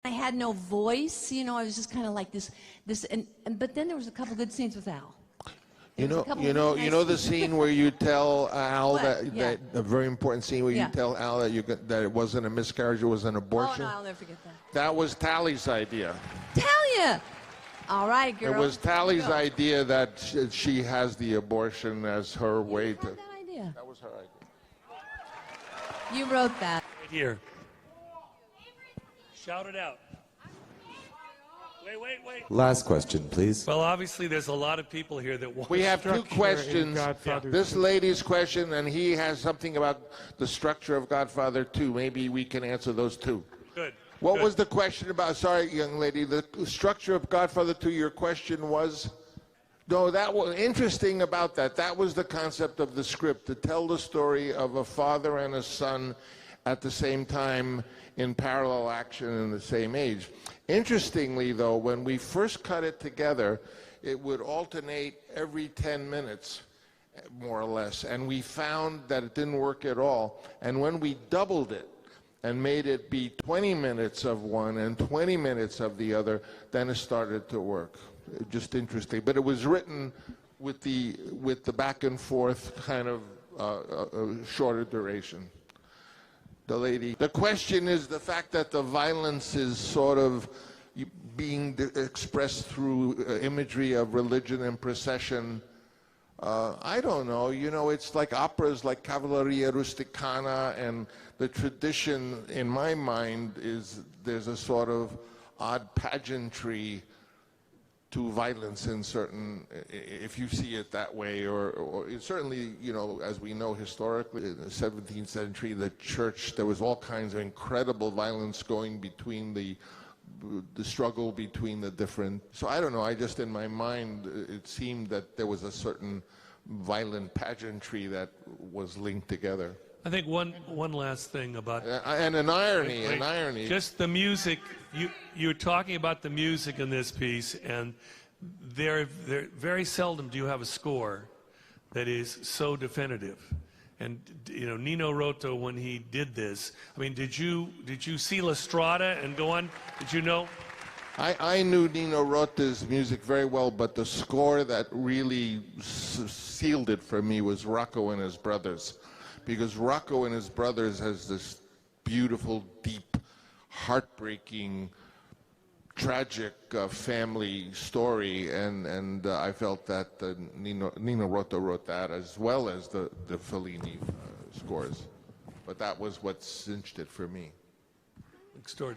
I had no voice, you know, I was just kind of like but then there was a couple good scenes with Al. You know the scene where you tell Al that a very important scene where you tell Al that it wasn't a miscarriage, it was an abortion. Oh no, I'll never forget that. That was Talia's idea. Talia! All right, girl. It was Talia's idea that she has the abortion as her way to. That idea. That was her idea. You wrote that. Right here. Shout it out. Wait. Last question, please. Well, obviously, there's a lot of people here that want. We have two questions. This II. lady's question, and he has something about the structure of Godfather II. Maybe we can answer those two. Good. What was the question about? Sorry, young lady. The structure of Godfather II, your question was? No, that was interesting about that. That was the concept of the script, to tell the story of a father and a son at the same time in parallel action in the same age. Interestingly, though, when we first cut it together, it would alternate every 10 minutes, more or less, and we found that it didn't work at all. And when we doubled it and made it be 20 minutes of one and 20 minutes of the other, then it started to work. Just interesting. But it was written with the back and forth kind of shorter duration. The lady. The question is the fact that the violence is sort of being expressed through imagery of religion and procession. I don't know. You know, it's like operas like Cavalleria Rusticana, and the tradition, in my mind, is there's a sort of odd pageantry to violence in certain, if you see it that way, or certainly, you know, as we know historically, in the 17th century, the church, there was all kinds of incredible violence going between the struggle between the different. So I don't know, I just, in my mind, it seemed that there was a certain violent pageantry that was linked together. I think one last thing about. And an irony. Just the music. You're talking about the music in this piece, and there very seldom do you have a score that is so definitive. And you know, Nino Rota, when he did this, I mean, did you see La Strada and go on? Did you know? I knew Nino Rota's music very well, but the score that really sealed it for me was Rocco and His Brothers. Because Rocco and His Brothers has this beautiful, deep, heartbreaking, tragic family story, and I felt that Nino Rota wrote that as well as the Fellini scores. But that was what cinched it for me. Extraordinary.